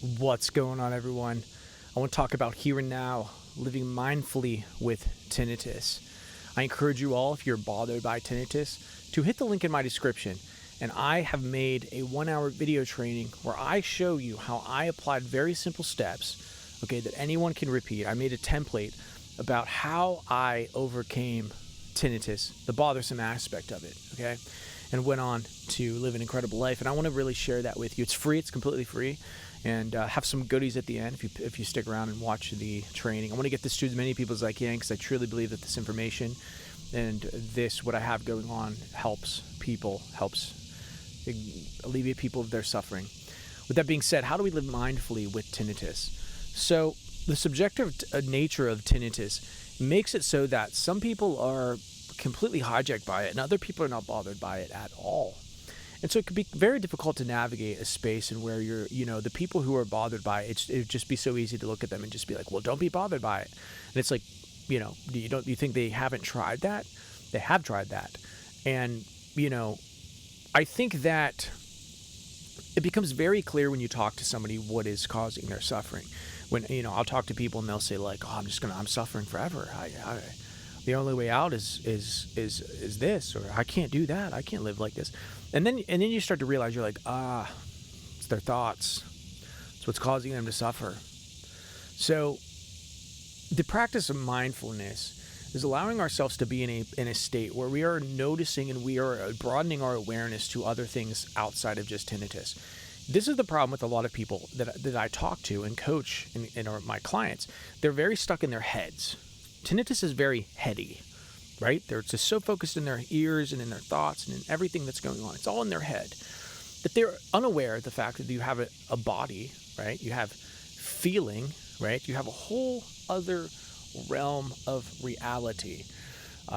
What's going on, everyone? I want to talk about here and now, living mindfully with tinnitus. I encourage you all, if you're bothered by tinnitus, to hit the link in my description. And I have made a 1-hour video training where I show you how I applied very simple steps, okay, that anyone can repeat. I made a template about how I overcame tinnitus, the bothersome aspect of it, okay, and went on to live an incredible life. And I want to really share that with you. It's free. It's completely free. And have some goodies at the end if you stick around and watch the training. I want to get this to as many people as I can because I truly believe that this information and what I have going on helps alleviate people of their suffering. With that being said, how do we live mindfully with tinnitus? So the subjective nature of tinnitus makes it so that some people are completely hijacked by it and other people are not bothered by it at all. And so it could be very difficult to navigate a space in where the people who are bothered by it, it would just be so easy to look at them and just be like, well, don't be bothered by it. And it's like, do you think they haven't tried that? They have tried that. And, I think that it becomes very clear when you talk to somebody what is causing their suffering. When, I'll talk to people and they'll say like, oh, I'm suffering forever. The only way out is this, or I can't do that. I can't live like this. And then you start to realize you're like, it's their thoughts. It's what's causing them to suffer. So the practice of mindfulness is allowing ourselves to be in a state where we are noticing and we are broadening our awareness to other things outside of just tinnitus. This is the problem with a lot of people that I talk to and coach and my clients. They're very stuck in their heads. Tinnitus is very heady, right? They're just so focused in their ears and in their thoughts and in everything that's going on. It's all in their head. That they're unaware of the fact that you have a body, right? You have feeling, right? You have a whole other realm of reality.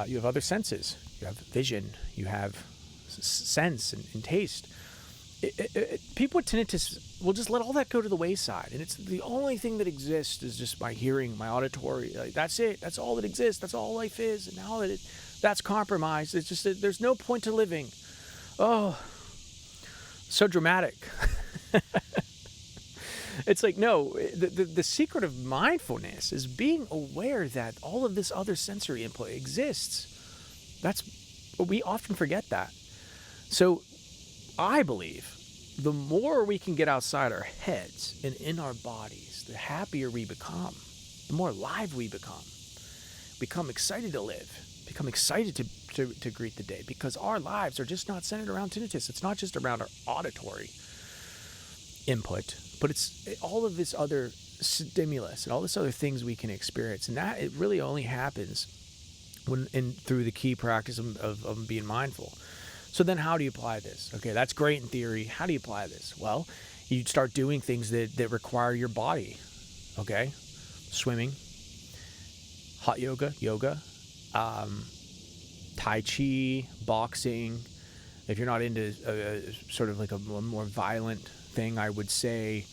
You have other senses. You have vision. You have sense and taste. People with tinnitus will just let all that go to the wayside, and it's the only thing that exists is just my hearing, my auditory. Like, that's it. That's all that exists. That's all life is. And now that that's compromised, it's just there's no point to living. Oh, so dramatic. It's like, no. The secret of mindfulness is being aware that all of this other sensory input exists. We often forget that. So I believe the more we can get outside our heads and in our bodies, the happier we become, the more alive we become excited to live, become excited to greet the day, because our lives are just not centered around tinnitus. It's not just around our auditory input, but it's all of this other stimulus and all this other things we can experience. And that it really only happens through the key practice of being mindful. So then how do you apply this? Okay, that's great in theory. How do you apply this? Well, you start doing things that require your body, okay? Swimming, hot yoga, Tai Chi, boxing. If you're not into sort of like a more violent thing, I would say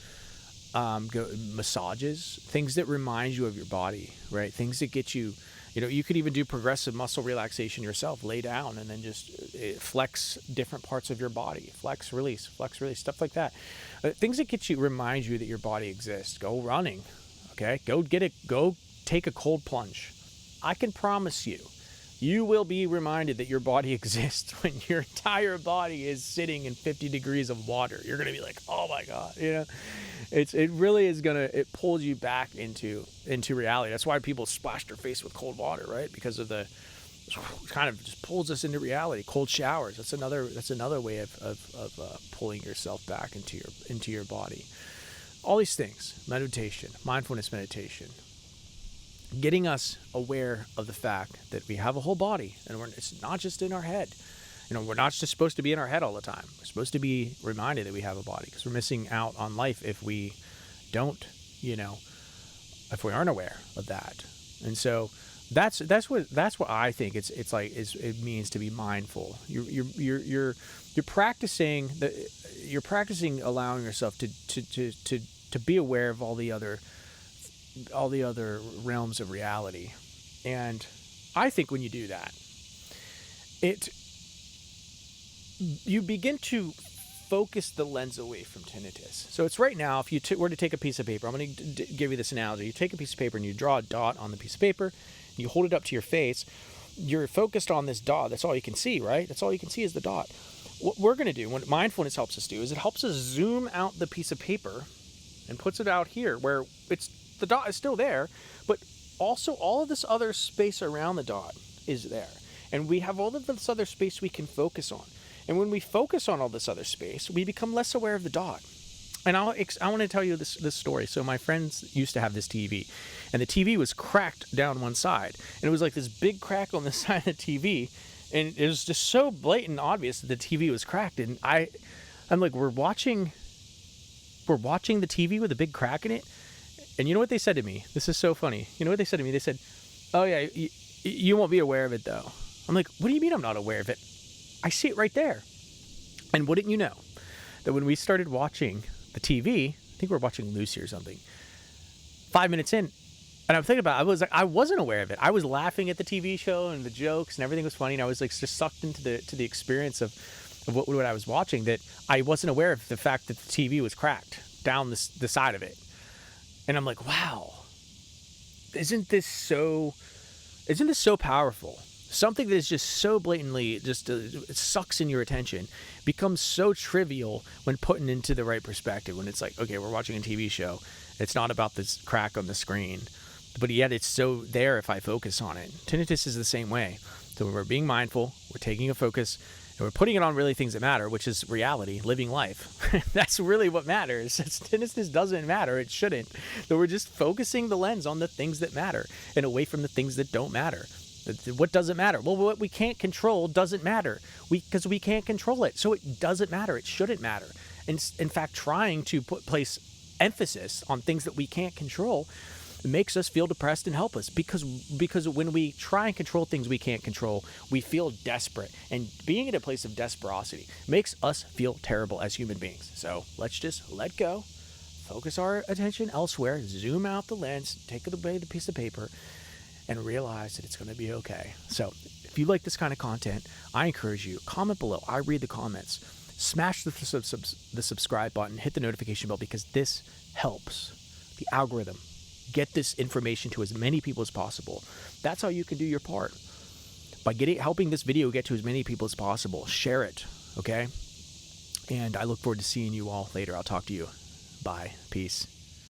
massages, things that remind you of your body, right? Things that get you. You could even do progressive muscle relaxation yourself. Lay down and then just flex different parts of your body. Flex, release, stuff like that. Things that remind you that your body exists. Go running, okay? Go take a cold plunge. I can promise you will be reminded that your body exists when your entire body is sitting in 50 degrees of water. You're going to be like, oh my God, it really is it pulls you back into reality. That's why people splash their face with cold water, right? Because of kind of just pulls us into reality. Cold showers. That's another way of pulling yourself back into your body. All these things, meditation, mindfulness meditation, getting us aware of the fact that we have a whole body and it's not just in our head. We're not just supposed to be in our head all the time. We're supposed to be reminded that we have a body, because we're missing out on life if we don't, if we aren't aware of that. And so that's what I think it means to be mindful. You're practicing allowing yourself to be aware of all the other realms of reality. And I think when you do that, you begin to focus the lens away from tinnitus. So it's right now, if you were to take a piece of paper, I'm going to give you this analogy. You take a piece of paper and you draw a dot on the piece of paper, and you hold it up to your face. You're focused on this dot. That's all you can see, right? That's all you can see is the dot. What we're going to do, what mindfulness helps us do, is it helps us zoom out the piece of paper and puts it out here where the dot is still there, but also all of this other space around the dot is there. And we have all of this other space we can focus on. And when we focus on all this other space, we become less aware of the dot. And I want to tell you this story. So my friends used to have this TV, and the TV was cracked down one side. And it was like this big crack on the side of the TV. And it was just so blatant and obvious that the TV was cracked. And I'm like, we're watching the TV with a big crack in it. And you know what they said to me? This is so funny. You know what they said to me? They said, oh yeah, you won't be aware of it though. I'm like, what do you mean I'm not aware of it? I see it right there. And wouldn't you know that when we started watching the TV, I think we were watching Lucy or something, 5 minutes in, and I'm thinking about it, I wasn't aware of it. I was laughing at the TV show and the jokes and everything was funny, and I was like just sucked into the experience of what I was watching, that I wasn't aware of the fact that the TV was cracked down the side of it. And I'm like, wow, isn't this so powerful? Something that is just so blatantly it sucks in your attention becomes so trivial when put into the right perspective. When it's like, okay, we're watching a TV show. It's not about this crack on the screen, but yet it's so there if I focus on it. Tinnitus is the same way. So when we're being mindful, we're taking a focus, and we're putting it on really things that matter, which is reality, living life. That's really what matters. Tinnitus doesn't matter. It shouldn't. So we're just focusing the lens on the things that matter and away from the things that don't matter. What doesn't matter? Well, what we can't control doesn't matter because we can't control it. So it doesn't matter. It shouldn't matter. And in fact, trying to place emphasis on things that we can't control makes us feel depressed and helpless, because when we try and control things we can't control, we feel desperate. And being in a place of desperosity makes us feel terrible as human beings. So let's just let go, focus our attention elsewhere, zoom out the lens, take away the piece of paper, and realize that it's going to be okay. So if you like this kind of content, I encourage you, comment below. I read the comments. Smash the subscribe button, hit the notification bell, because this helps the algorithm get this information to as many people as possible. That's how you can do your part. By helping this video get to as many people as possible. Share it, okay? And I look forward to seeing you all later. I'll talk to you. Bye. Peace.